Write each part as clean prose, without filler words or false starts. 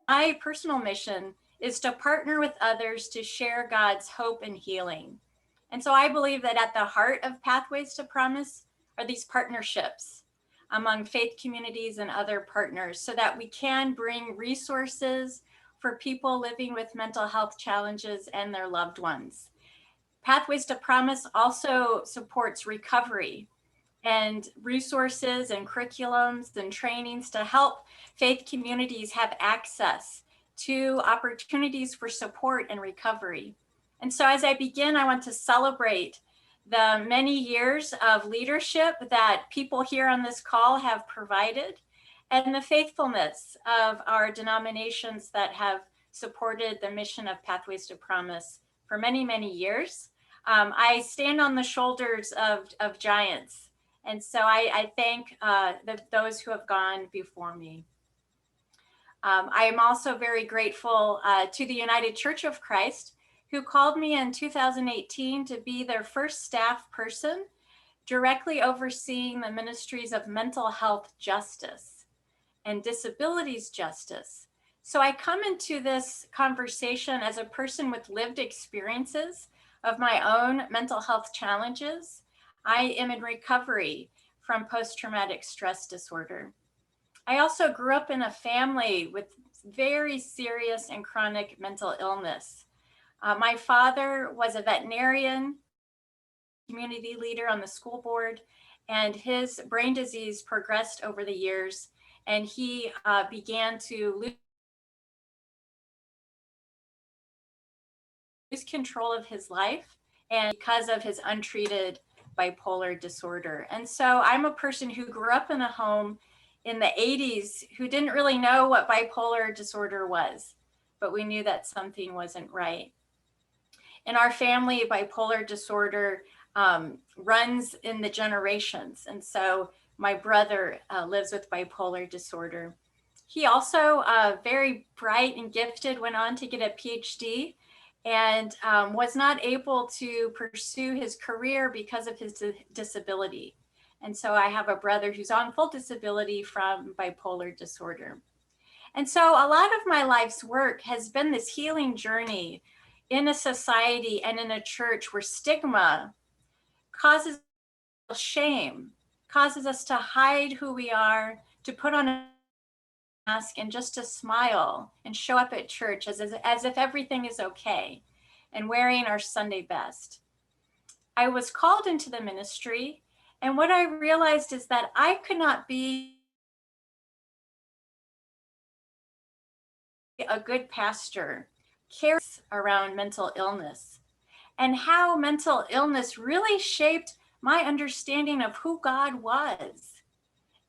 My personal mission is to partner with others to share God's hope and healing. And so I believe that at the heart of Pathways to Promise are these partnerships among faith communities and other partners so that we can bring resources for people living with mental health challenges and their loved ones. Pathways to Promise also supports recovery and resources and curriculums and trainings to help faith communities have access to opportunities for support and recovery. And so as I begin, I want to celebrate the many years of leadership that people here on this call have provided and the faithfulness of our denominations that have supported the mission of Pathways to Promise for many, many years. I stand on the shoulders of giants. And so I thank those who have gone before me. I am also very grateful to the United Church of Christ, who called me in 2018 to be their first staff person, directly overseeing the ministries of mental health justice and disabilities justice. So I come into this conversation as a person with lived experiences of my own mental health challenges. I am in recovery from post-traumatic stress disorder. I also grew up in a family with very serious and chronic mental illness. My father was a veterinarian, community leader on the school board, and his brain disease progressed over the years, and he began to lose control of his life, and because of his untreated bipolar disorder. And so I'm a person who grew up in a home in the 80s who didn't really know what bipolar disorder was, but we knew that something wasn't right. In our family, bipolar disorder runs in the generations. And so my brother lives with bipolar disorder. He also, very bright and gifted, went on to get a PhD and was not able to pursue his career because of his disability. And so I have a brother who's on full disability from bipolar disorder. And so a lot of my life's work has been this healing journey in a society and in a church where stigma causes shame, causes us to hide who we are, to put on a mask and just to smile and show up at church as if everything is okay and wearing our Sunday best. I was called into the ministry, and what I realized is that I could not be a good pastor, cares around mental illness, and how mental illness really shaped my understanding of who God was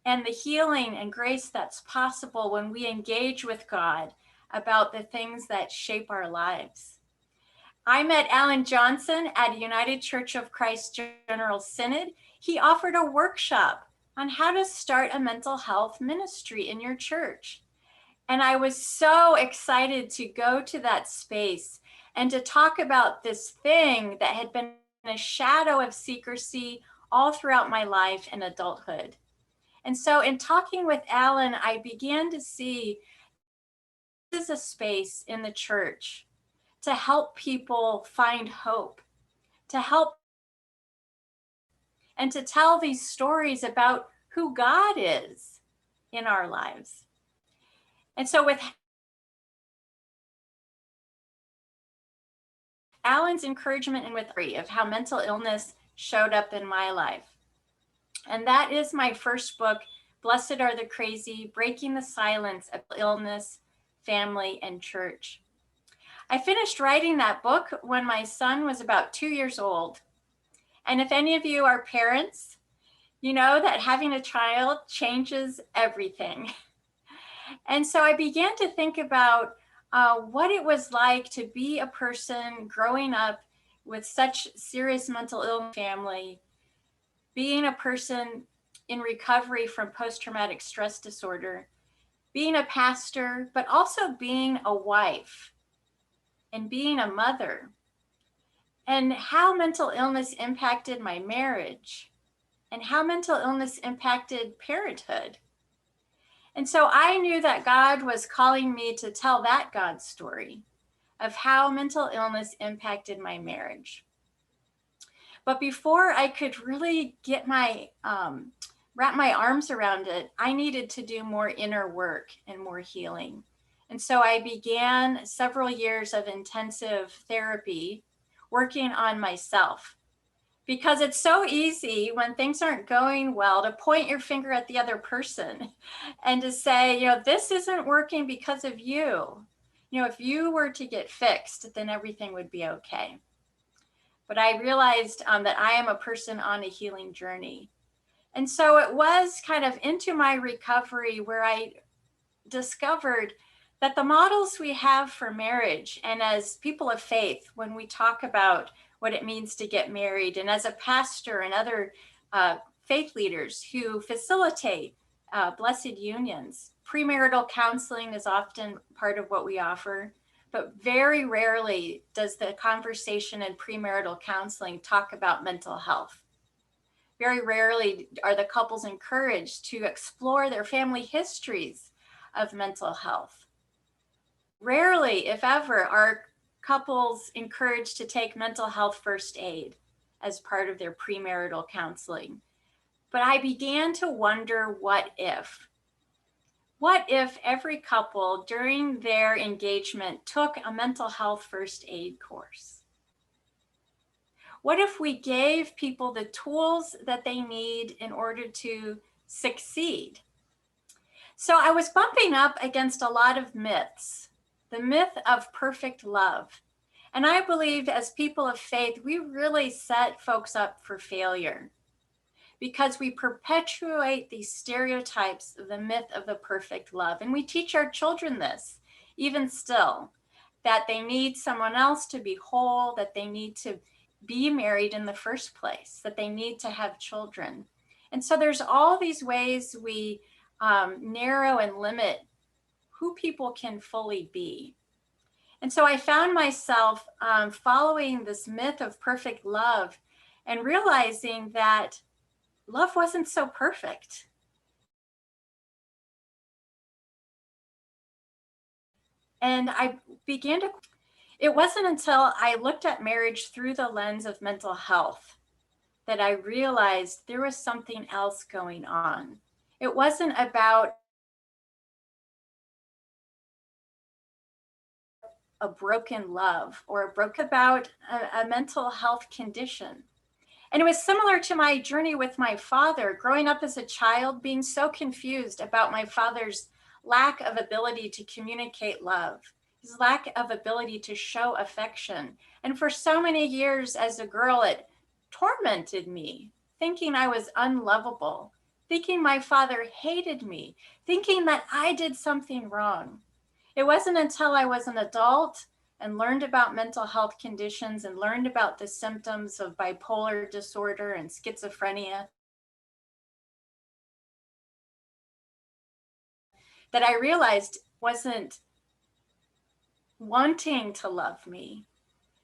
and the healing and grace that's possible when we engage with God about the things that shape our lives. I met Alan Johnson at United Church of Christ General Synod. He offered a workshop on how to start a mental health ministry in your church. And I was so excited to go to that space and to talk about this thing that had been a shadow of secrecy all throughout my life and adulthood. And so in talking with Alan, I began to see this is a space in the church to help people find hope, to help and to tell these stories about who God is in our lives. And so with Alan's encouragement and with of how mental illness showed up in my life. And that is my first book, Blessed Are the Crazy, Breaking the Silence of Illness, Family, and Church. I finished writing that book when my son was about 2 years old. And if any of you are parents, you know that having a child changes everything. And so I began to think about what it was like to be a person growing up with such serious mental illness family, being a person in recovery from post-traumatic stress disorder, being a pastor, but also being a wife and being a mother, and how mental illness impacted my marriage and how mental illness impacted parenthood. And so I knew that God was calling me to tell that God story of how mental illness impacted my marriage. But before I could really get my wrap my arms around it, I needed to do more inner work and more healing. And so I began several years of intensive therapy working on myself, because it's so easy when things aren't going well to point your finger at the other person and to say, this isn't working because of you. If you were to get fixed, then everything would be okay. But I realized that I am a person on a healing journey. And so it was kind of into my recovery where I discovered that the models we have for marriage, and as people of faith, when we talk about what it means to get married, and as a pastor and other faith leaders who facilitate blessed unions, premarital counseling is often part of what we offer. But very rarely does the conversation in premarital counseling talk about mental health. Very rarely are the couples encouraged to explore their family histories of mental health. Rarely, if ever, are couples encouraged to take mental health first aid as part of their premarital counseling. But I began to wonder, what if? What if every couple during their engagement took a mental health first aid course? What if we gave people the tools that they need in order to succeed? So I was bumping up against a lot of myths, the myth of perfect love. And I believed, as people of faith, we really set folks up for failure, because we perpetuate these stereotypes of the myth of the perfect love. And we teach our children this, even still, that they need someone else to be whole, that they need to be married in the first place, that they need to have children. And so there's all these ways we narrow and limit who people can fully be. And so I found myself following this myth of perfect love and realizing that love wasn't so perfect. And it wasn't until I looked at marriage through the lens of mental health that I realized there was something else going on. It wasn't about a broken love or about a mental health condition. And it was similar to my journey with my father, growing up as a child, being so confused about my father's lack of ability to communicate love, his lack of ability to show affection. And for so many years as a girl, it tormented me, thinking I was unlovable, thinking my father hated me, thinking that I did something wrong. It wasn't until I was an adult and learned about mental health conditions and learned about the symptoms of bipolar disorder and schizophrenia that I realized wasn't wanting to love me.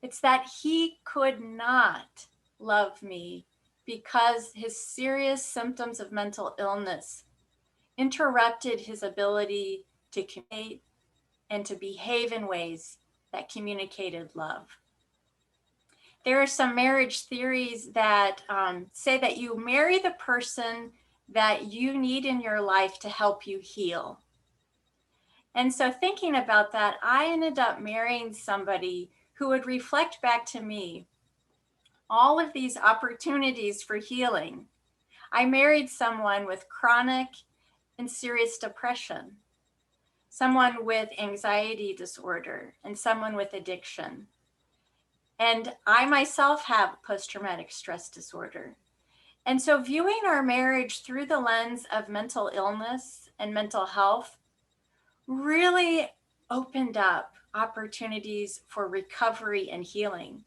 It's that he could not love me because his serious symptoms of mental illness interrupted his ability to communicate and to behave in ways that communicated love. There are some marriage theories that say that you marry the person that you need in your life to help you heal. And so thinking about that, I ended up marrying somebody who would reflect back to me all of these opportunities for healing. I married someone with chronic and serious depression, someone with anxiety disorder, and someone with addiction. And I myself have post-traumatic stress disorder. And so viewing our marriage through the lens of mental illness and mental health really opened up opportunities for recovery and healing.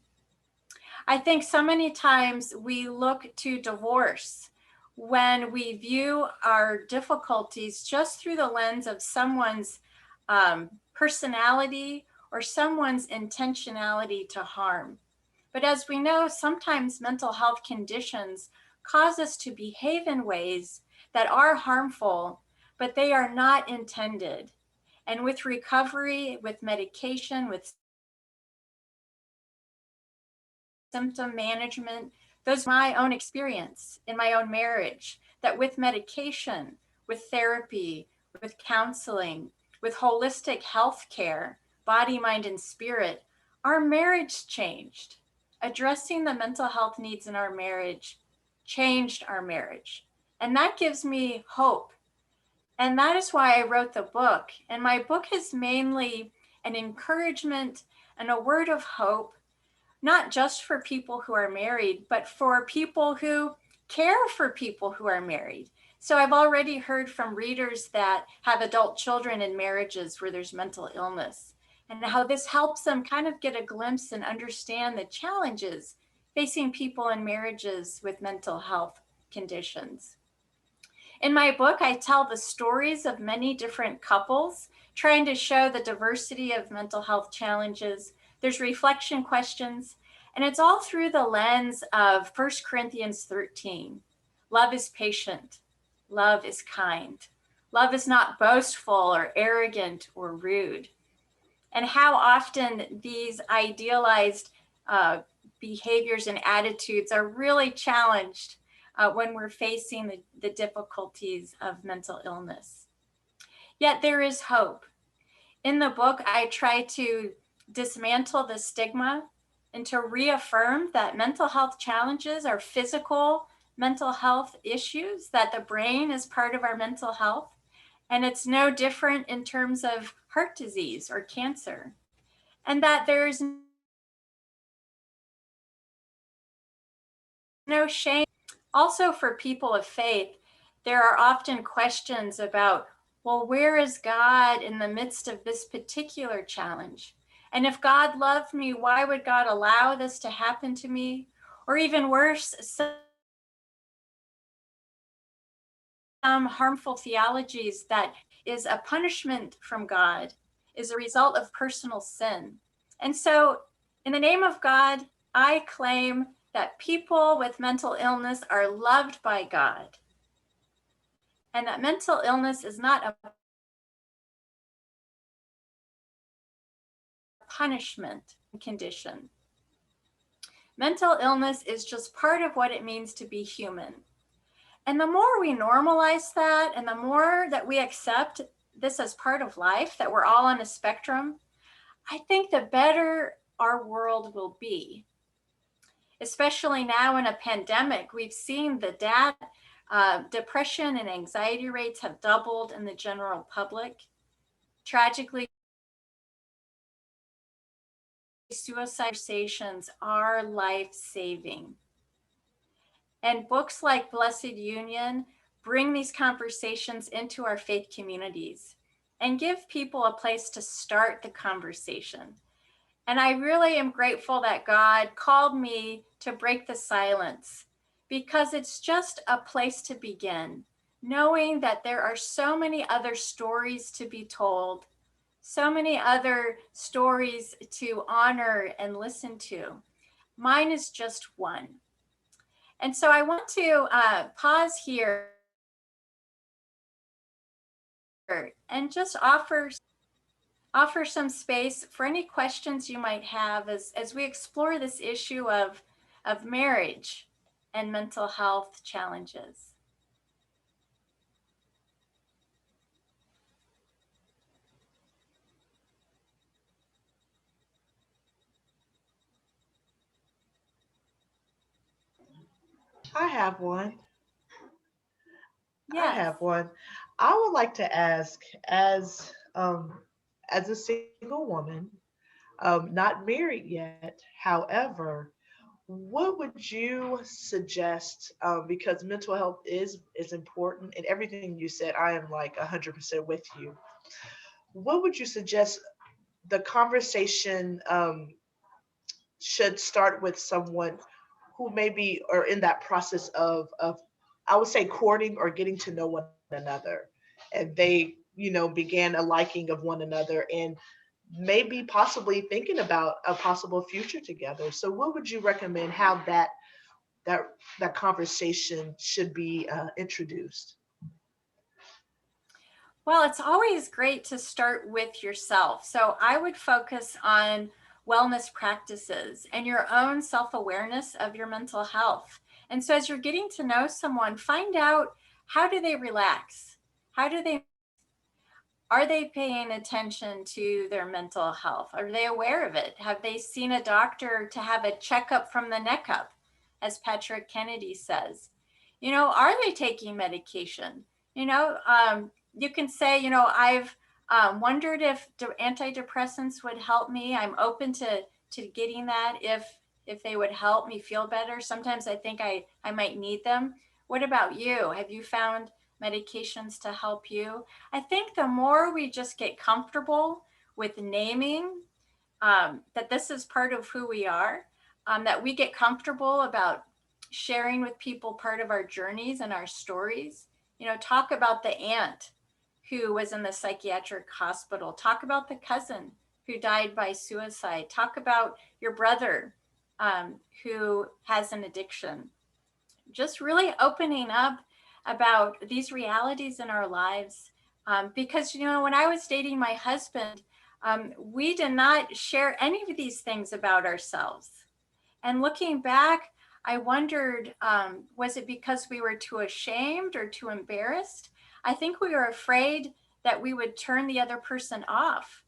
I think so many times we look to divorce when we view our difficulties just through the lens of someone's personality or someone's intentionality to harm. But as we know, sometimes mental health conditions cause us to behave in ways that are harmful but they are not intended. And with recovery, with medication, with symptom management, those are my own experience in my own marriage, that with medication, with therapy, with counseling, with holistic health care, body, mind, and spirit, our marriage changed. Addressing the mental health needs in our marriage changed our marriage. And that gives me hope. And that is why I wrote the book. And my book is mainly an encouragement and a word of hope, not just for people who are married, but for people who care for people who are married. So I've already heard from readers that have adult children in marriages where there's mental illness, and how this helps them kind of get a glimpse and understand the challenges facing people in marriages with mental health conditions. In my book, I tell the stories of many different couples, trying to show the diversity of mental health challenges. There's reflection questions, and it's all through the lens of 1 Corinthians 13. Love is patient. Love is kind. Love is not boastful or arrogant or rude. And how often these idealized behaviors and attitudes are really challenged when we're facing the difficulties of mental illness. Yet there is hope. In the book, I try to dismantle the stigma and to reaffirm that mental health challenges are physical mental health issues, that the brain is part of our mental health, and it's no different in terms of heart disease or cancer, and that there's no shame. Also, for people of faith, there are often questions about, well, where is God in the midst of this particular challenge? And if God loved me, why would God allow this to happen to me? Or even worse, some harmful theologies that is a punishment from God, is a result of personal sin. And so, in the name of God, I claim that people with mental illness are loved by God, and that mental illness is not a punishment condition. Mental illness is just part of what it means to be human. And the more we normalize that, and the more that we accept this as part of life, that we're all on a spectrum, I think the better our world will be. Especially now in a pandemic, we've seen the data, depression and anxiety rates have doubled in the general public. Tragically, suicide conversations are life-saving. And books like Blessed Union bring these conversations into our faith communities and give people a place to start the conversation. And I really am grateful that God called me to break the silence, because it's just a place to begin, knowing that there are so many other stories to be told, so many other stories to honor and listen to. Mine is just one. And so I want to pause here and just offer some space for any questions you might have as we explore this issue of marriage and mental health challenges. I have one. I Yes. have one. I would like to ask, as a single woman, not married yet. However, what would you suggest? Because mental health is important, and everything you said, I am like 100% with you. What would you suggest the conversation should start with someone who maybe are in that process of I would say courting or getting to know one another, and they began a liking of one another and maybe possibly thinking about a possible future together. So what would you recommend how that that conversation should be introduced? Well, it's always great to start with yourself. So I would focus on wellness practices and your own self-awareness of your mental health. And so as you're getting to know someone, find out, how do they relax? How do they Are they paying attention to their mental health? Are they aware of it? Have they seen a doctor to have a checkup from the neck up, as Patrick Kennedy says? Are they taking medication? You can say, I've wondered if antidepressants would help me. I'm open to getting that if they would help me feel better. Sometimes I think I might need them. What about you? Have you found medications to help you? I think the more we just get comfortable with naming that this is part of who we are, that we get comfortable about sharing with people part of our journeys and our stories. Talk about the aunt who was in the psychiatric hospital. Talk about the cousin who died by suicide. Talk about your brother who has an addiction. Just really opening up about these realities in our lives. Because, when I was dating my husband, we did not share any of these things about ourselves. And looking back, I wondered, was it because we were too ashamed or too embarrassed? I think we were afraid that we would turn the other person off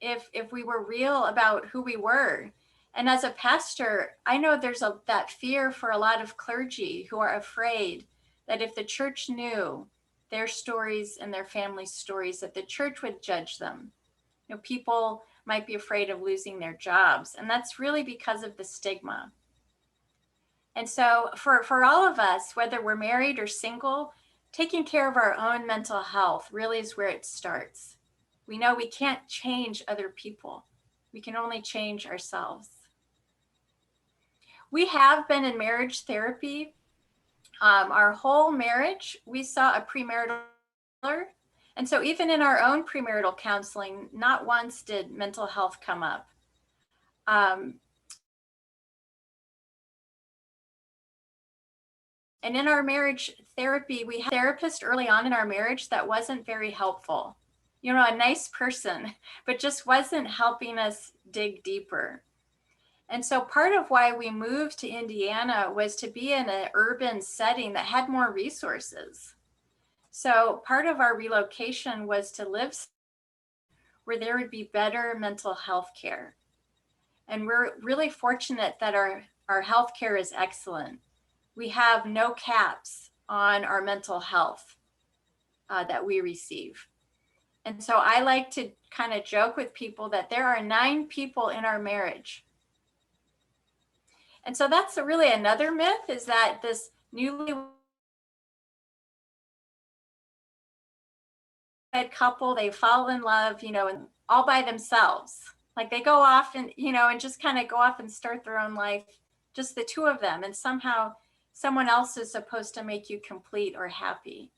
if we were real about who we were. And as a pastor, I know there's that fear for a lot of clergy who are afraid that if the church knew their stories and their family stories, that the church would judge them. People might be afraid of losing their jobs, and that's really because of the stigma. And so for all of us, whether we're married or single, taking care of our own mental health really is where it starts. We know we can't change other people. We can only change ourselves. We have been in marriage therapy. Our whole marriage, we saw a premarital. And so even in our own premarital counseling, not once did mental health come up. And in our marriage therapy, we had a therapist early on in our marriage that wasn't very helpful. A nice person, but just wasn't helping us dig deeper. And so part of why we moved to Indiana was to be in an urban setting that had more resources. So part of our relocation was to live where there would be better mental health care. And we're really fortunate that our health care is excellent. We have no caps on our mental health that we receive. And so I like to kind of joke with people that there are 9 people in our marriage. And so that's really another myth, is that this newlywed couple, they fall in love, and all by themselves. Like they go off and just kind of go off and start their own life, just the two of them. And somehow someone else is supposed to make you complete or happy.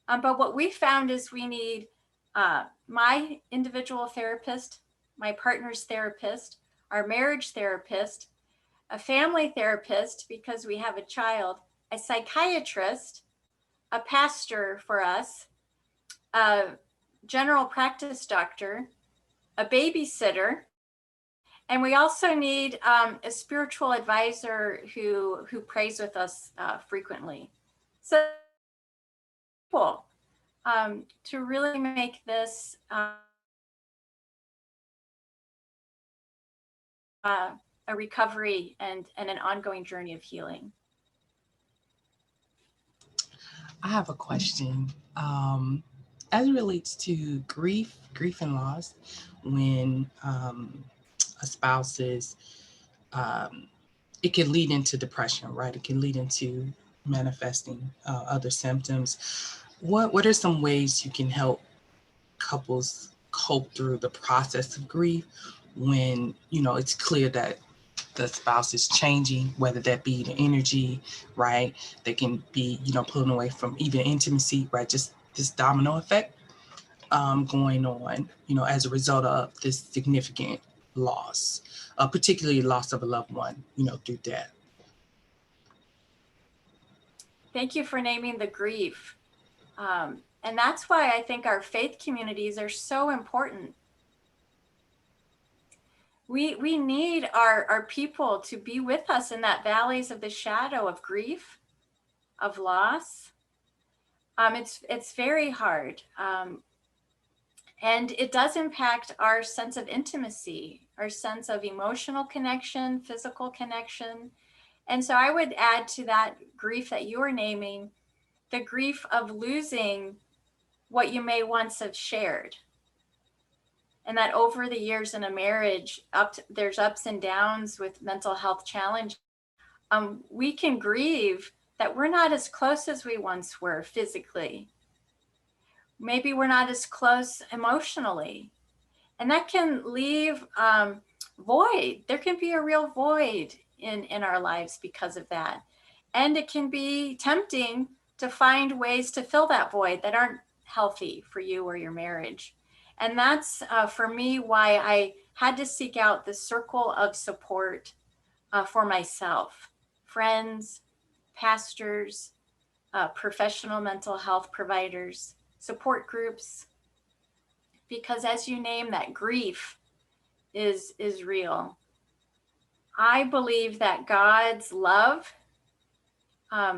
But what we found is we need my individual therapist, my partner's therapist, our marriage therapist, a family therapist because we have a child, a psychiatrist, a pastor for us, a general practice doctor, a babysitter, and we also need a spiritual advisor who prays with us frequently. So cool to really make this a recovery and an ongoing journey of healing. I have a question. As it relates to grief and loss, when a spouse is, it can lead into depression, right? It can lead into manifesting other symptoms. What are some ways you can help couples cope through the process of grief when, it's clear that the spouse is changing, whether that be the energy, right? They can be, pulling away from even intimacy, right? Just this domino effect going on, as a result of this significant loss, particularly loss of a loved one, through death. Thank you for naming the grief. And that's why I think our faith communities are so important. We need our people to be with us in that valleys of the shadow of grief, of loss. It's very hard. And it does impact our sense of intimacy, our sense of emotional connection, physical connection. And so I would add to that grief that you were naming, the grief of losing what you may once have shared. And that over the years in a marriage, there's ups and downs with mental health challenges. We can grieve that we're not as close as we once were physically. Maybe we're not as close emotionally. And that can leave void. There can be a real void in our lives because of that. And it can be tempting to find ways to fill that void that aren't healthy for you or your marriage. And that's, for me, why I had to seek out the circle of support for myself. Friends, pastors, professional mental health providers, support groups, because as you name, that grief is real. I believe that God's love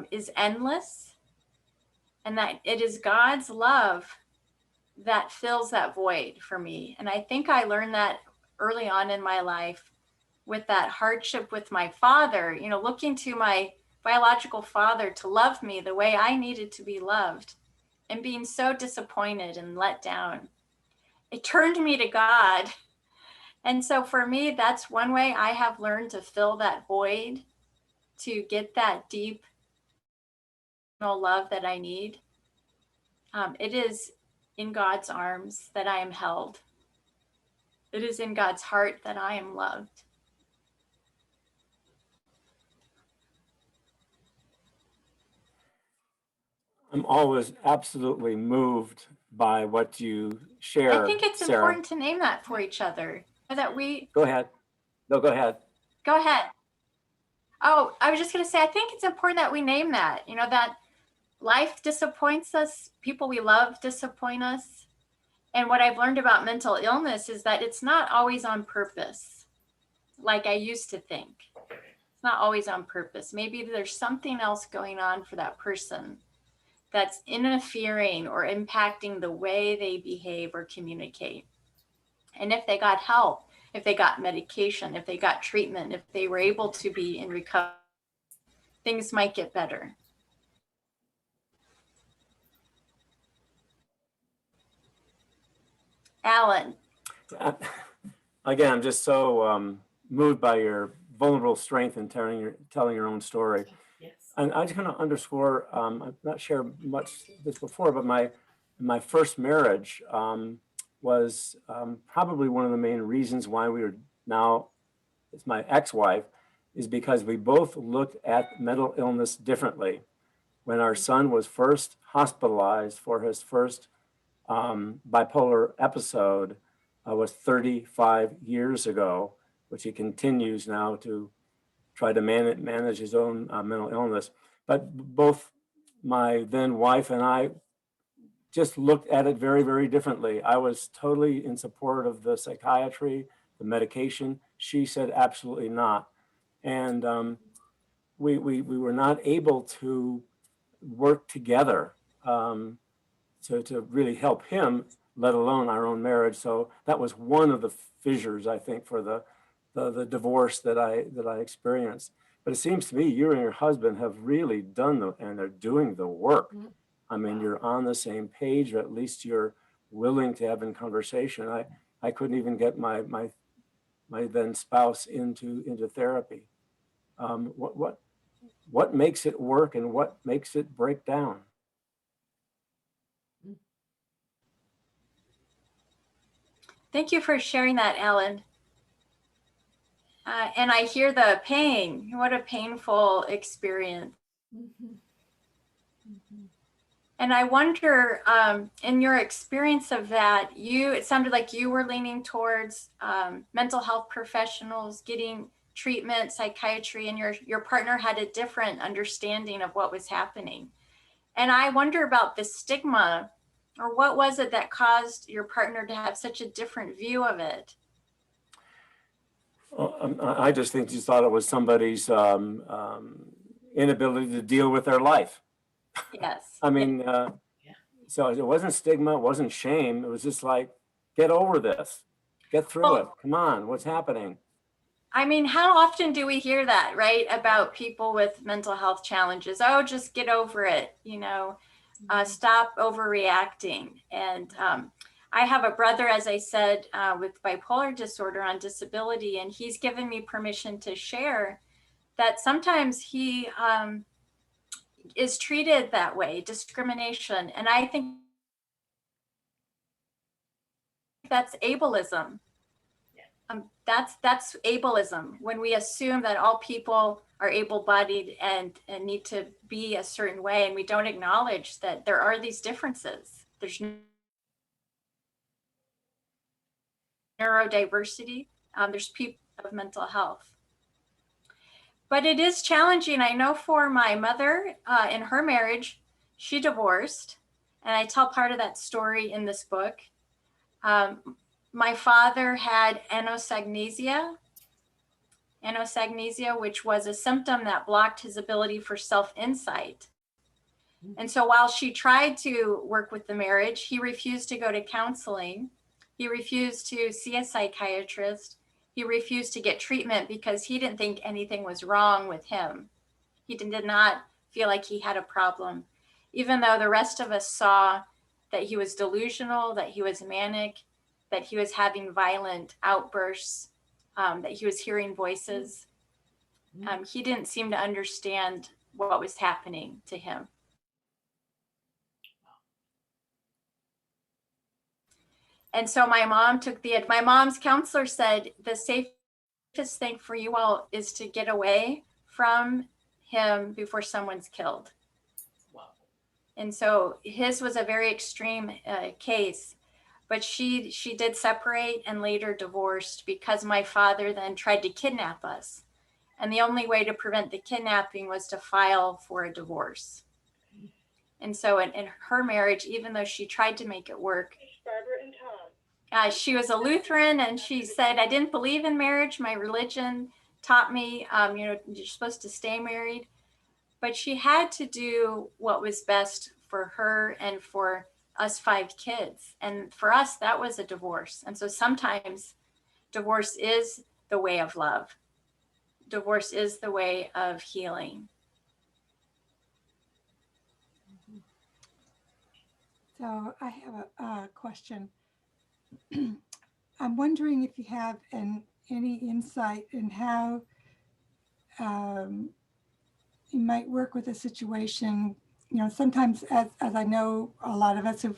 is endless, and that it is God's love that fills that void for me. And I think I learned that early on in my life with that hardship with my father, looking to my biological father to love me the way I needed to be loved, and being so disappointed and let down. It turned me to God. And so for me, that's one way I have learned to fill that void, to get that deep love that I need. It is in God's arms that I am held. It is in God's heart that I am loved. I'm always absolutely moved by what you share. I think it's Sarah. important to name that for each other. That we Go ahead. No, go ahead. Go ahead. Oh, I was just going to say, I think it's important that we name that, that life disappoints us. People we love disappoint us. And what I've learned about mental illness is that it's not always on purpose, like I used to think. It's not always on purpose. Maybe there's something else going on for that person that's interfering or impacting the way they behave or communicate. And if they got help, if they got medication, if they got treatment, if they were able to be in recovery, things might get better. Alan. Again, I'm just so moved by your vulnerable strength in telling your own story. Yes. And I just want to underscore, I've not shared much this before, but my first marriage was probably one of the main reasons why we are now, it's my ex-wife, is because we both looked at mental illness differently. When our son was first hospitalized for his first bipolar episode, was 35 years ago, which he continues now to try to manage his own mental illness. But both my then wife and I just looked at it very, very differently. I was totally in support of the psychiatry, the medication. She said absolutely not. And we were not able to work together to really help him, let alone our own marriage. So that was one of the fissures, I think, for the divorce that I experienced. But it seems to me you and your husband have really done and are doing the work. I mean, you're on the same page, or at least you're willing to have a conversation. I couldn't even get my then spouse into therapy. What makes it work and what makes it break down? Thank you for sharing that, Alan. And I hear the pain. What a painful experience. Mm-hmm. Mm-hmm. And I wonder, in your experience of that, it sounded like you were leaning towards mental health professionals, getting treatment, psychiatry, and your partner had a different understanding of what was happening. And I wonder about the stigma Or what was it that caused your partner to have such a different view of it? I just think she thought it was somebody's inability to deal with their life. Yes. I mean, so it wasn't stigma, it wasn't shame. It was just like, get over this, get through it. Come on, what's happening? I mean, how often do we hear that, right? About people with mental health challenges. Oh, just get over it, stop overreacting. And I have a brother, as I said, with bipolar disorder on disability, and he's given me permission to share that sometimes he is treated that way, discrimination. And I think that's ableism. That's ableism, when we assume that all people are able-bodied and need to be a certain way, and we don't acknowledge that there are these differences. There's neurodiversity, there's people of mental health. But it is challenging. I know for my mother, in her marriage, she divorced, and I tell part of that story in this book. My father had anosognosia, which was a symptom that blocked his ability for self-insight. And so while she tried to work with the marriage, he refused to go to counseling. He refused to see a psychiatrist. He refused to get treatment because he didn't think anything was wrong with him. He did not feel like he had a problem, even though the rest of us saw that he was delusional, that he was manic, that he was having violent outbursts, that he was hearing voices. He didn't seem to understand what was happening to him. And so my mom's counselor said, the safest thing for you all is to get away from him before someone's killed. Wow. And so his was a very extreme case. But she did separate and later divorced because my father then tried to kidnap us. And the only way to prevent the kidnapping was to file for a divorce. And so in her marriage, even though she tried to make it work, she was a Lutheran, and she said, I didn't believe in marriage. My religion taught me, you're supposed to stay married. But she had to do what was best for her and for us 5 kids. And for us, that was a divorce. And so sometimes divorce is the way of love. Divorce is the way of healing. So I have a question. I'm wondering if you have any insight in how you might work with a situation. Sometimes, as I know, a lot of us have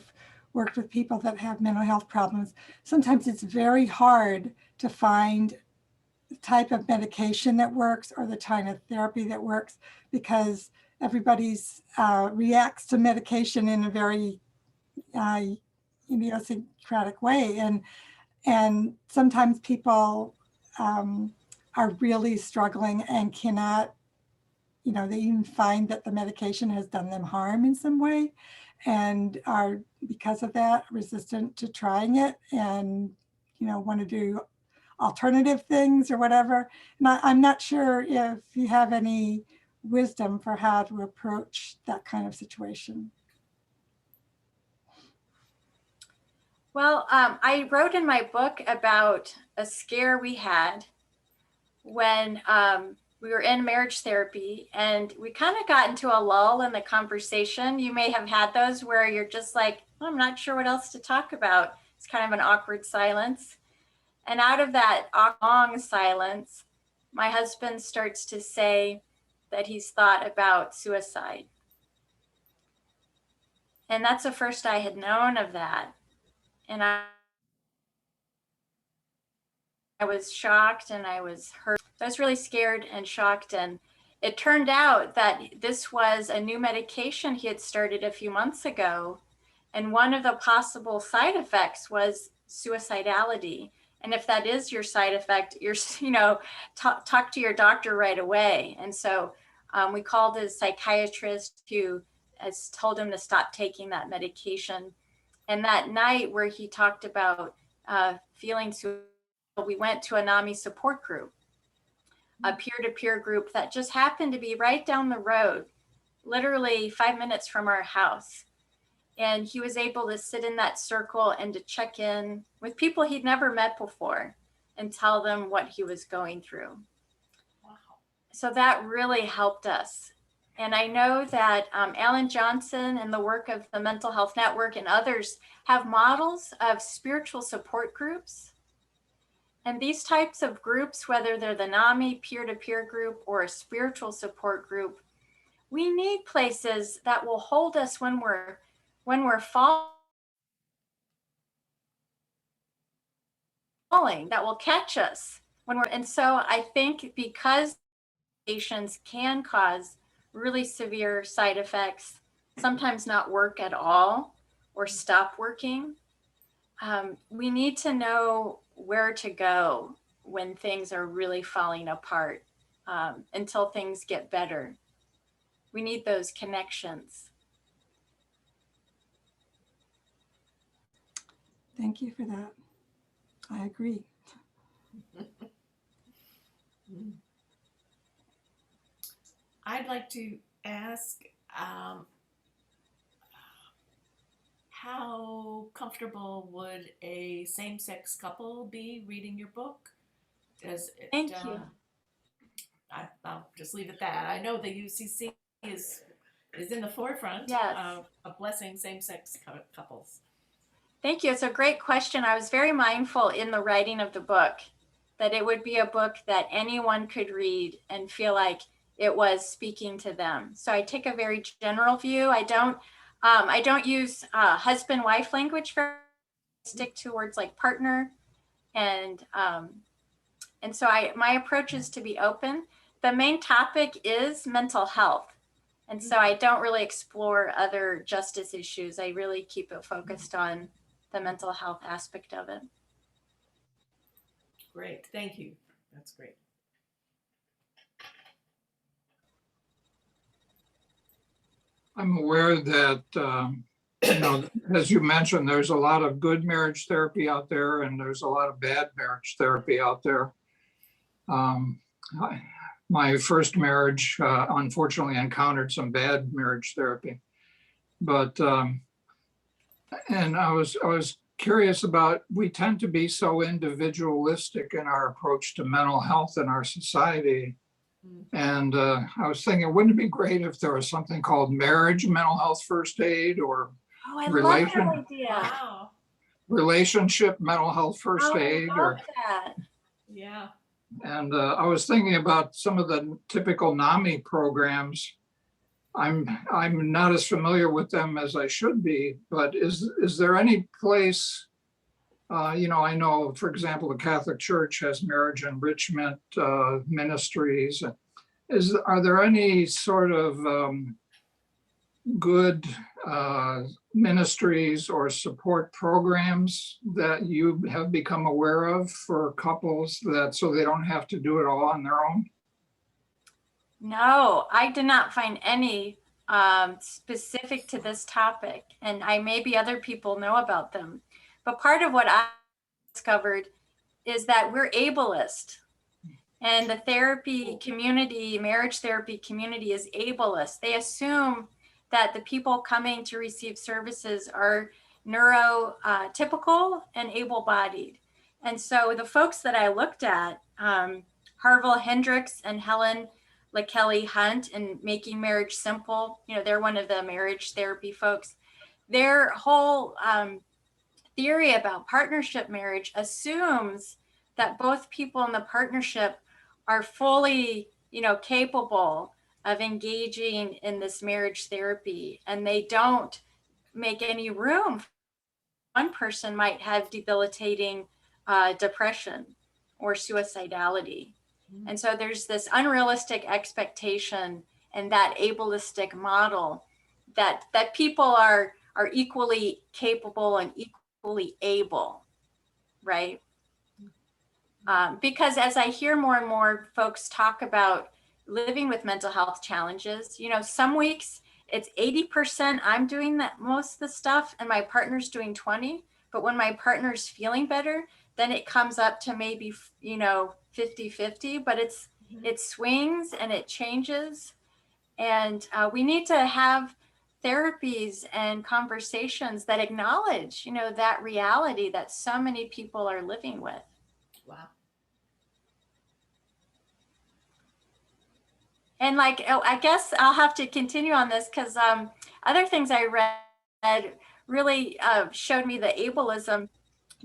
worked with people that have mental health problems, sometimes it's very hard to find the type of medication that works or the kind of therapy that works, because everybody's reacts to medication in a very idiosyncratic way. And sometimes people are really struggling and cannot, they even find that the medication has done them harm in some way and are, because of that, resistant to trying it and, want to do alternative things or whatever. And I'm not sure if you have any wisdom for how to approach that kind of situation. Well, I wrote in my book about a scare we had when we were in marriage therapy, and we kind of got into a lull in the conversation. You may have had those where you're just like, I'm not sure what else to talk about. It's kind of an awkward silence. And out of that long silence, my husband starts to say that he's thought about suicide. And that's the first I had known of that. And I was shocked and I was hurt. I was really scared and shocked. And it turned out that this was a new medication he had started a few months ago. And one of the possible side effects was suicidality. And if that is your side effect, you're, talk to your doctor right away. And so we called a psychiatrist who has told him to stop taking that medication. And that night where he talked about feeling suicidal, we went to a NAMI support group, a peer-to-peer group that just happened to be right down the road, literally 5 minutes from our house. And he was able to sit in that circle and to check in with people he'd never met before and tell them what he was going through. Wow. So that really helped us. And I know that Alan Johnson and the work of the Mental Health Network and others have models of spiritual support groups. And these types of groups, whether they're the NAMI peer-to-peer group or a spiritual support group, we need places that will hold us when we're falling, that will catch us and so I think because medications can cause really severe side effects, sometimes not work at all or stop working, we need to know where to go when things are really falling apart, until things get better. We need those connections. Thank you for that. I agree. I'd like to ask how comfortable would a same-sex couple be reading your book? Does it, Thank you. I'll just leave it at that. I know the UCC is in the forefront Yes. of blessing same-sex couples. Thank you. It's a great question. I was very mindful in the writing of the book that it would be a book that anyone could read and feel like it was speaking to them. So I take a very general view. I don't use husband-wife language. Stick to words like partner, and so my approach is to be open. The main topic is mental health, and so I don't really explore other justice issues. I really keep it focused on the mental health aspect of it. Great, thank you. That's great. I'm aware that, as you mentioned, there's a lot of good marriage therapy out there and there's a lot of bad marriage therapy out there. My first marriage, unfortunately, encountered some bad marriage therapy. But, and I was curious about, we tend to be so individualistic in our approach to mental health in our society. And I was thinking, wouldn't it be great if there was something called marriage mental health first aid, or I love that idea. Wow. relationship mental health first aid? I love that. Yeah. And I was thinking about some of the typical NAMI programs. I'm not as familiar with them as I should be, but is there any place, I know, for example, the Catholic Church has marriage enrichment ministries. Are there any sort of good ministries or support programs that you have become aware of for couples, that so they don't have to do it all on their own? No, I did not find any specific to this topic, and maybe other people know about them. But part of what I discovered is that we're ableist, and the therapy community, marriage therapy community, is ableist. They assume that the people coming to receive services are neurotypical and able-bodied. And so the folks that I looked at, Harville Hendricks and Helen LaKelly Hunt in Making Marriage Simple, they're one of the marriage therapy folks. Their whole theory about partnership marriage assumes that both people in the partnership are fully, capable of engaging in this marriage therapy, and they don't make any room. One person might have debilitating depression or suicidality. And so there's this unrealistic expectation and that ableistic model that people are equally capable and equally able, right? Because as I hear more and more folks talk about living with mental health challenges, some weeks it's 80% I'm doing that most of the stuff and my partner's doing 20. But when my partner's feeling better, then it comes up to maybe, 50-50, but it swings and it changes. And we need to have therapies and conversations that acknowledge, that reality that so many people are living with. Wow. And I guess I'll have to continue on this because other things I read really showed me the ableism.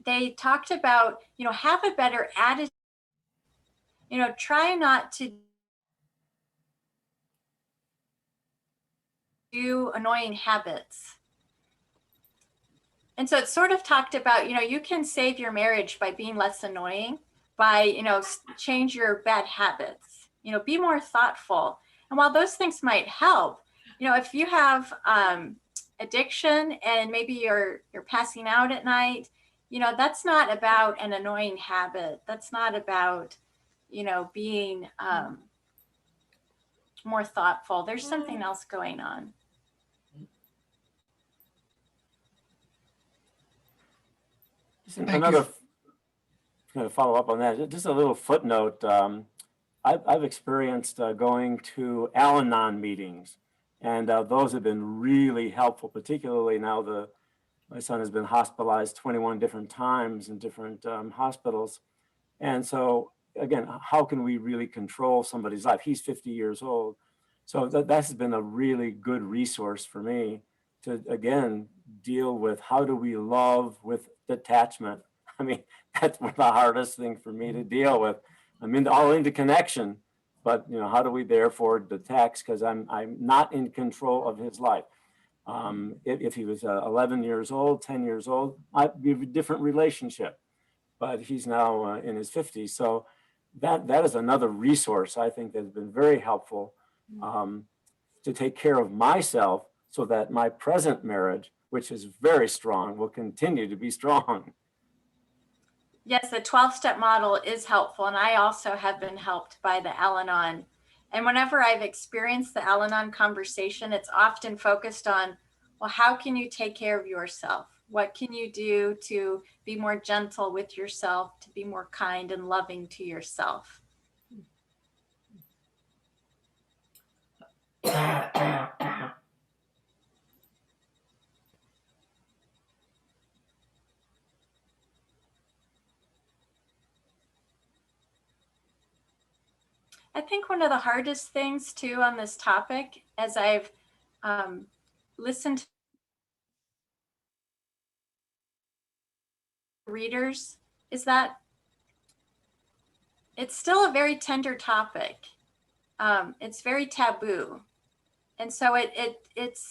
They talked about, have a better attitude, try not to do annoying habits. And so it sort of talked about, you can save your marriage by being less annoying, by, change your bad habits, be more thoughtful. And while those things might help, if you have addiction and maybe you're passing out at night, that's not about an annoying habit. That's not about, being more thoughtful. There's something else going on. Another kind of follow up on that, just a little footnote. I've experienced going to Al-Anon meetings, and those have been really helpful, particularly now my son has been hospitalized 21 different times in different hospitals. And so again, how can we really control somebody's life? He's 50 years old. So that has been a really good resource for me to, again, deal with how do we love with detachment. I mean, that's the hardest thing for me to deal with. I'm all into connection, but how do we therefore detach? Because I'm not in control of his life. If he was 11 years old, 10 years old, I'd be a different relationship. But he's now in his 50s. So that is another resource I think that's been very helpful to take care of myself so that my present marriage, which is very strong, will continue to be strong. Yes, the 12-step model is helpful. And I also have been helped by the Al-Anon. And whenever I've experienced the Al-Anon conversation, it's often focused on, well, how can you take care of yourself? What can you do to be more gentle with yourself, to be more kind and loving to yourself? I think one of the hardest things too on this topic, as I've listened to readers, is that it's still a very tender topic. It's very taboo. And so it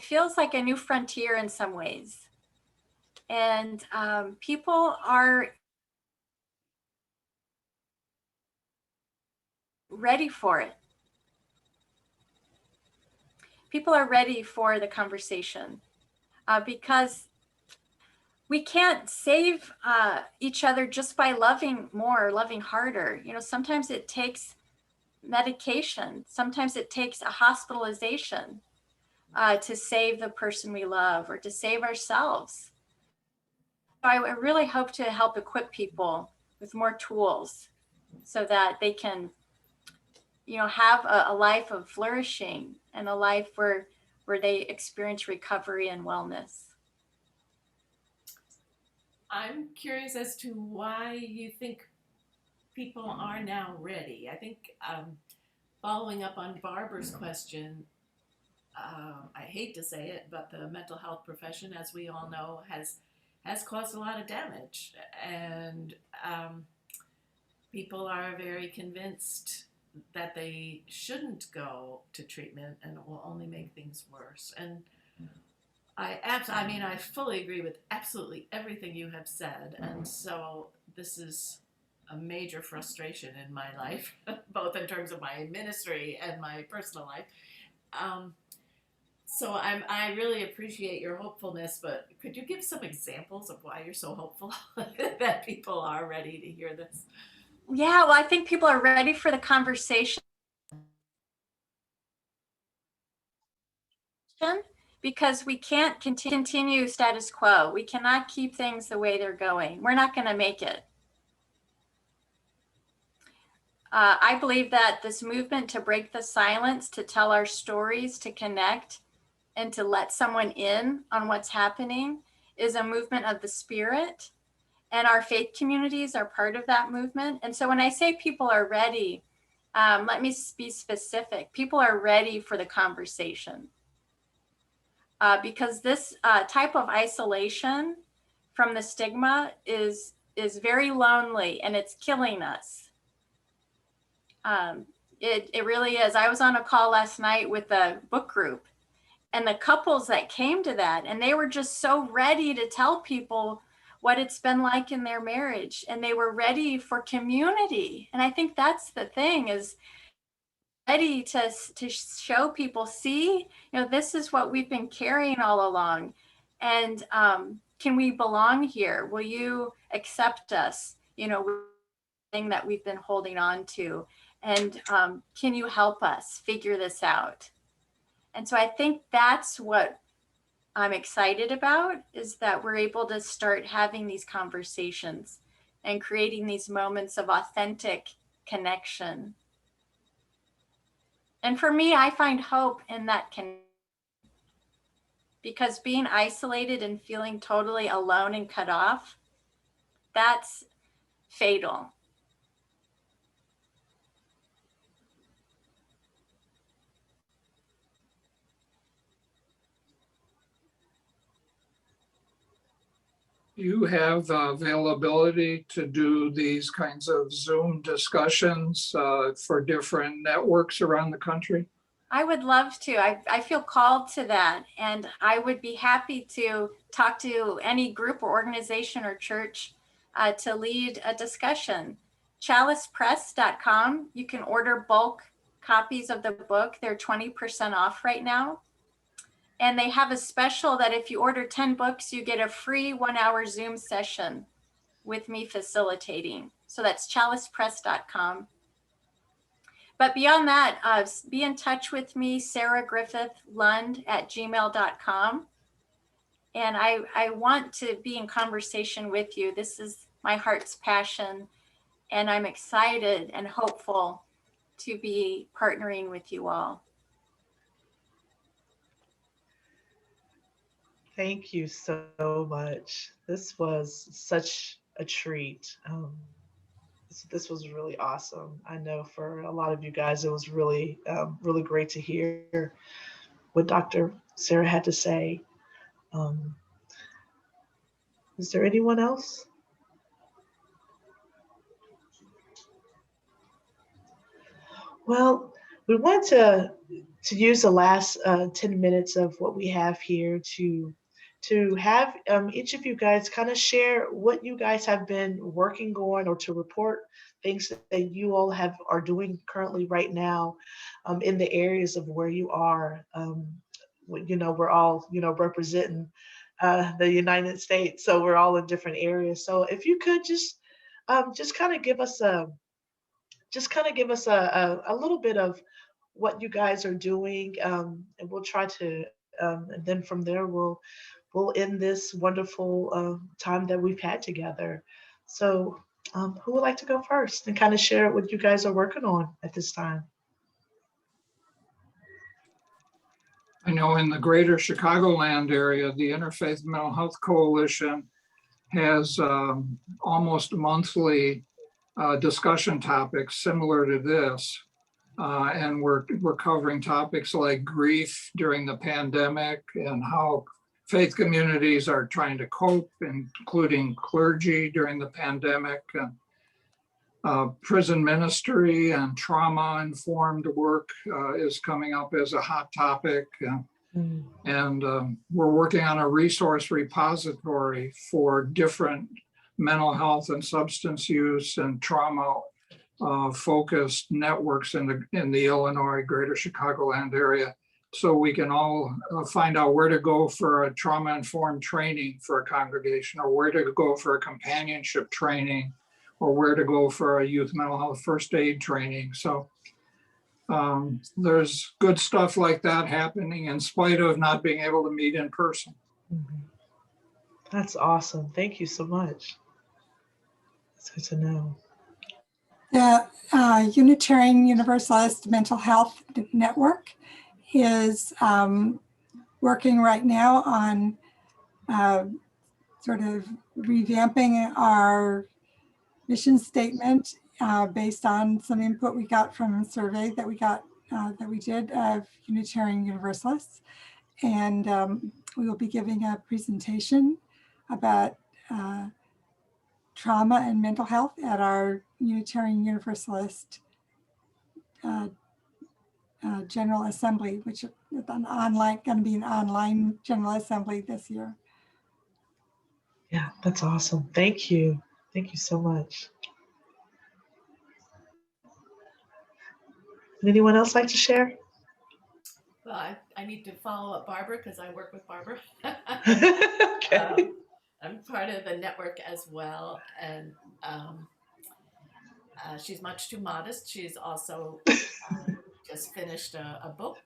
feels like a new frontier in some ways. And people are ready for it. People are ready for the conversation because we can't save each other just by loving more, loving harder. Sometimes it takes medication. Sometimes it takes a hospitalization to save the person we love or to save ourselves. I really hope to help equip people with more tools so that they can, have a life of flourishing and a life where they experience recovery and wellness. I'm curious as to why you think people are now ready. I think following up on Barbara's question, I hate to say it, but the mental health profession, as we all know, has caused a lot of damage. And people are very convinced that they shouldn't go to treatment and it will only make things worse. And I fully agree with absolutely everything you have said. And so this is a major frustration in my life, both in terms of my ministry and my personal life. So I really appreciate your hopefulness, but could you give some examples of why you're so hopeful that people are ready to hear this? Yeah, well, I think people are ready for the conversation. because we can't continue status quo. We cannot keep things the way they're going. We're not going to make it. I believe that this movement to break the silence, to tell our stories, to connect, and to let someone in on what's happening is a movement of the spirit. And our faith communities are part of that movement. And so when I say people are ready, let me be specific. People are ready for the conversation. Because this type of isolation from the stigma is very lonely, and it's killing us. It really is. I was on a call last night with a book group, and the couples that came to that, and they were just so ready to tell people what it's been like in their marriage, and they were ready for community. And I think that's the thing, is ready to show people, see, this is what we've been carrying all along, and can we belong here? Will you accept us? Thing that we've been holding on to, and can you help us figure this out? And so I think that's what I'm excited about, is that we're able to start having these conversations and creating these moments of authentic connection. And for me, I find hope in that because being isolated and feeling totally alone and cut off, that's fatal. You have availability to do these kinds of Zoom discussions for different networks around the country? I would love to. I feel called to that. And I would be happy to talk to any group or organization or church to lead a discussion. chalicepress.com. You can order bulk copies of the book. They're 20% off right now. And they have a special that if you order 10 books, you get a free 1-hour Zoom session with me facilitating. So that's chalicepress.com. But beyond that, be in touch with me, Sarah Griffith Lund @gmail.com. And I want to be in conversation with you. This is my heart's passion. And I'm excited and hopeful to be partnering with you all. Thank you so much. This was such a treat. This was really awesome. I know for a lot of you guys, it was really, really great to hear what Dr. Sarah had to say. Is there anyone else? Well, we want to use the last 10 minutes of what we have here to have each of you guys kind of share what you guys have been working on, or to report things that you all are doing currently right now in the areas of where you are. We're all, representing the United States, so we're all in different areas. So if you could just kind of give us a little bit of what you guys are doing, and we'll try to, and then from there we'll end this wonderful time that we've had together. So who would like to go first and kind of share what you guys are working on at this time? I know in the greater Chicagoland area, the Interfaith Mental Health Coalition has almost monthly discussion topics similar to this. And we're covering topics like grief during the pandemic and how faith communities are trying to cope, including clergy during the pandemic, and prison ministry and trauma-informed work is coming up as a hot topic. And we're working on a resource repository for different mental health and substance use and trauma focused networks in the Illinois greater Chicagoland area, so we can all find out where to go for a trauma-informed training for a congregation, or where to go for a companionship training, or where to go for a youth mental health first aid training. So there's good stuff like that happening in spite of not being able to meet in person. Mhm. That's awesome. Thank you so much. It's good to know. The Unitarian Universalist Mental Health Network is working right now on sort of revamping our mission statement based on some input we got from a survey that we did of Unitarian Universalists. And we will be giving a presentation about trauma and mental health at our Unitarian Universalist General Assembly, which is going to be an online General Assembly this year. Yeah, that's awesome. Thank you. Thank you so much. Would anyone else like to share? Well, I need to follow up Barbara because I work with Barbara. Okay. I'm part of the network as well, and she's much too modest. She's also just finished a book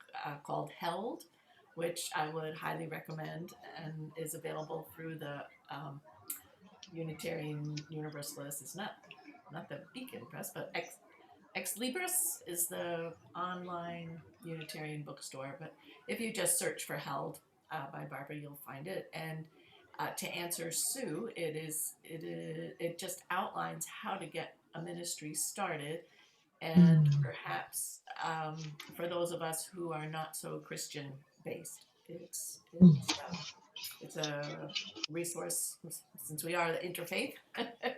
called Held, which I would highly recommend and is available through the Unitarian Universalist. It's not the Beacon Press, but Ex Libris is the online Unitarian bookstore. But if you just search for Held by Barbara, you'll find it. And to answer Sue, it just outlines how to get a ministry started, and perhaps for those of us who are not so Christian based, it's a resource, since we are the interfaith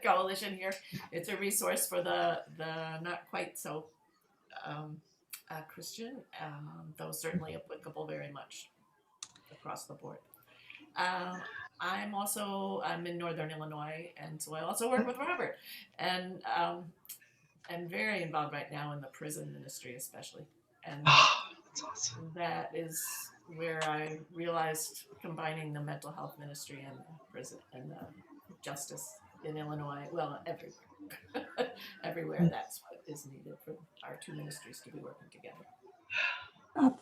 coalition here. It's a resource for the not quite so Christian, though certainly applicable very much across the board. I'm in Northern Illinois, and so I also work with Robert, and I'm very involved right now in the prison ministry, especially, and That's awesome. that is where I realized combining the mental health ministry and the prison and the justice in Illinois, well, everywhere, everywhere, that's what is needed for our two ministries to be working together.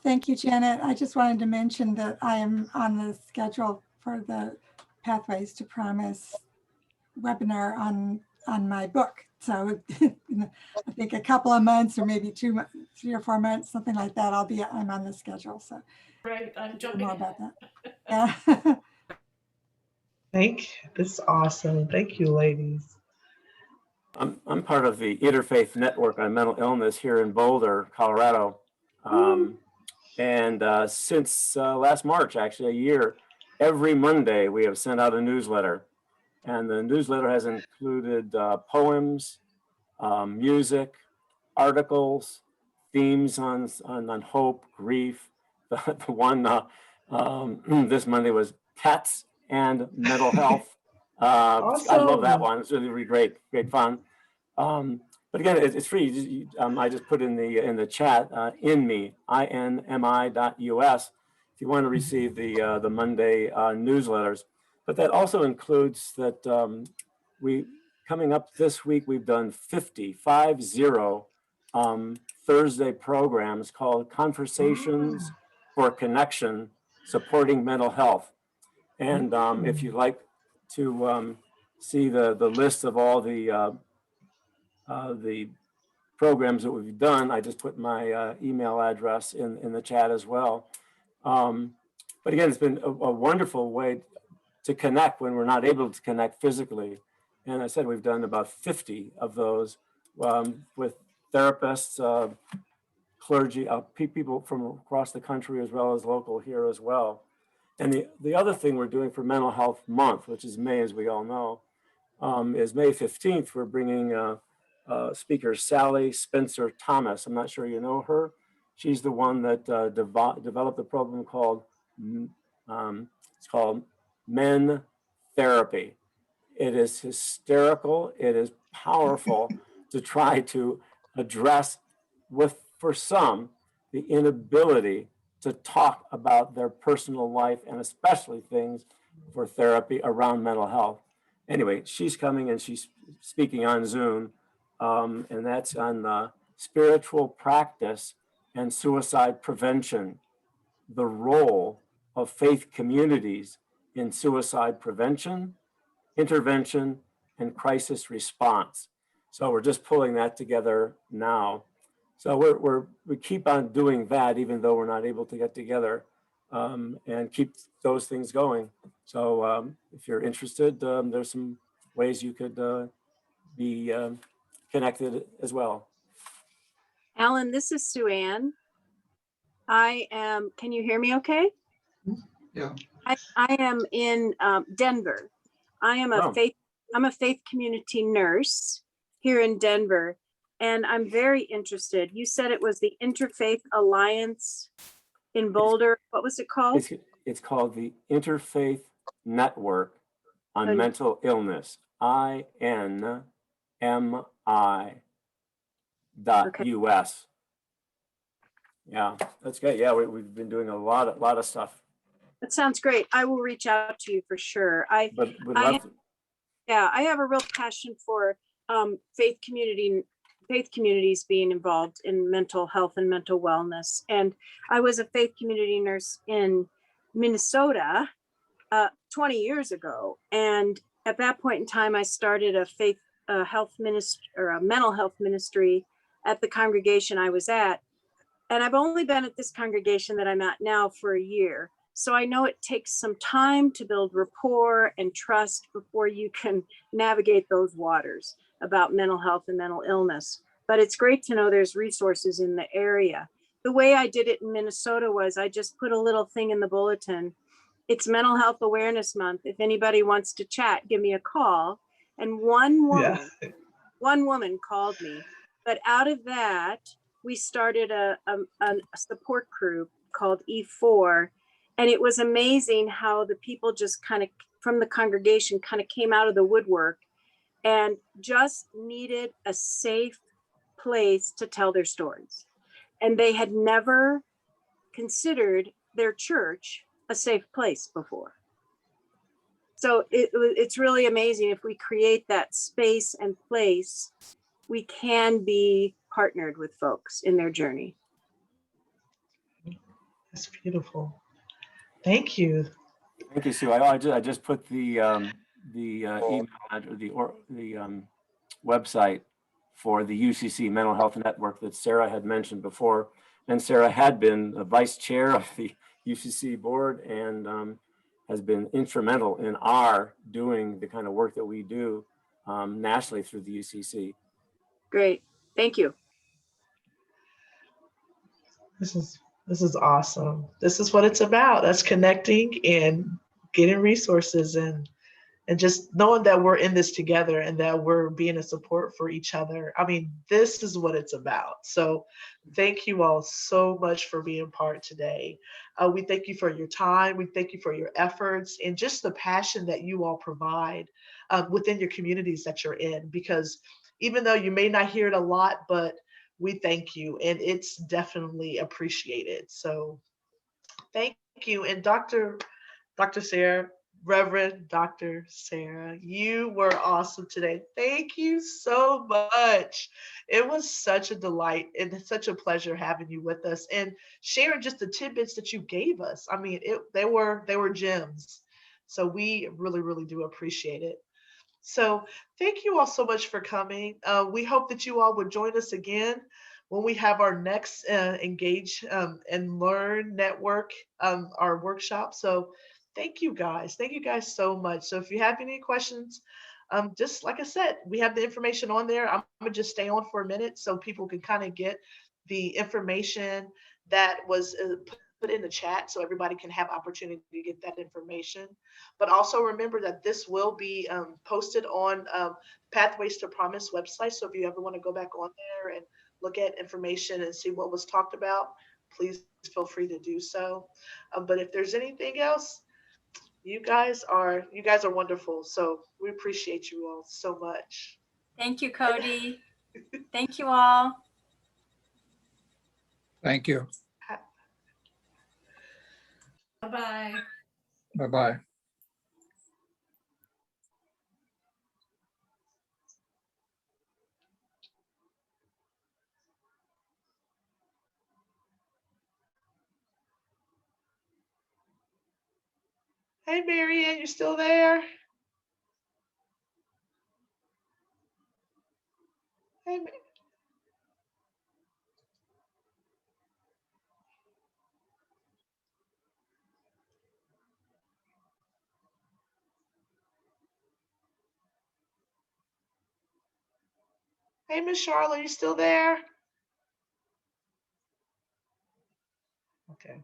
Thank you, Janet. I just wanted to mention that I am on the schedule for the Pathways to Promise webinar on my book. So I think a couple of months, or maybe 3 or 4 months, something like that, I'm on the schedule. So right, I'm jumping more about that. Yeah. This is awesome. Thank you, ladies. I'm part of the Interfaith Network on Mental Illness here in Boulder, Colorado. And since last March, actually a year, every Monday we have sent out a newsletter. And the newsletter has included poems, music, articles, themes on hope, grief. The one this Monday was pets and mental health. I love that one. It's really great fun. But again, it's free. I just put in the chat inmi.us if you want to receive the Monday newsletters. But that also includes that coming up this week, we've done 50 Thursday programs called Conversations for Connection, Supporting Mental Health. And if you'd like to see the list of all the programs that we've done, I just put my email address in the chat as well. But again, it's been a wonderful way to connect when we're not able to connect physically. And I said we've done about 50 of those with therapists, clergy, people from across the country, as well as local here as well. And the other thing we're doing for Mental Health Month, which is May, as we all know, is May 15th. We're bringing speaker Sally Spencer Thomas. I'm not sure you know her. She's the one that developed a program called Men Therapy. It is hysterical. It is powerful to try to address for some, the inability to talk about their personal life, and especially things for therapy around mental health. Anyway, she's coming and she's speaking on Zoom, and that's on spiritual practice and suicide prevention, the role of faith communities in suicide prevention, intervention, and crisis response. So we're just pulling that together now. So we keep on doing that, even though we're not able to get together, and keep those things going. So if you're interested, there's some ways you could be connected as well. Alan, this is Sue Ann. Can you hear me okay? Yeah. I am in Denver. I am I'm a faith community nurse here in Denver, and I'm very interested. You said it was the Interfaith Alliance in Boulder. What was it called? It's called the Interfaith Network on Mental Illness, INMI.US. Yeah, that's great. Yeah, we've been doing a lot of stuff. That sounds great. I will reach out to you for sure. But we'd love to. Yeah, I have a real passion for faith communities being involved in mental health and mental wellness. And I was a faith community nurse in Minnesota 20 years ago. And at that point in time, I started a faith health ministry or a mental health ministry at the congregation I was at. And I've only been at this congregation that I'm at now for a year. So I know it takes some time to build rapport and trust before you can navigate those waters about mental health and mental illness. But it's great to know there's resources in the area. The way I did it in Minnesota was I just put a little thing in the bulletin. It's Mental Health Awareness Month. If anybody wants to chat, give me a call. And one woman called me. But out of that, we started a support group called E4. And it was amazing how the people just kind of from the congregation kind of came out of the woodwork and just needed a safe place to tell their stories. And they had never considered their church a safe place before. So it's really amazing. If we create that space and place, we can be partnered with folks in their journey. That's beautiful. Thank you. Thank you, Sue. I just put the email or the website for the UCC Mental Health Network that Sarah had mentioned before. And Sarah had been the vice chair of the UCC board and has been instrumental in our doing the kind of work that we do nationally through the UCC. Great. Thank you. This is awesome. This is what it's about. Us connecting and getting resources and just knowing that we're in this together and that we're being a support for each other. I mean, this is what it's about. So thank you all so much for being part today. We thank you for your time. We thank you for your efforts and just the passion that you all provide within your communities that you're in, because even though you may not hear it a lot, but we thank you and it's definitely appreciated. So thank you. And Dr. Sarah, Reverend Dr. Sarah, you were awesome today. Thank you so much. It was such a delight and such a pleasure having you with us and sharing just the tidbits that you gave us. I mean, they were gems. So we really, really do appreciate it. So thank you all so much for coming. We hope that you all would join us again when we have our next Engage and Learn Network, our workshop. So thank you guys. Thank you guys so much. So if you have any questions, just like I said, we have the information on there. I'm gonna just stay on for a minute so people can kind of get the information that was put in the chat so everybody can have opportunity to get that information. But also remember that this will be posted on Pathways to Promise website. So if you ever want to go back on there and look at information and see what was talked about, please feel free to do so. But if there's anything else, you guys are wonderful. So we appreciate you all so much. Thank you, Cody. Thank you all. Thank you. Bye-bye. Bye-bye. Hey, Marianne, you still there? Hey, hey, Miss Charlotte, you still there? Okay.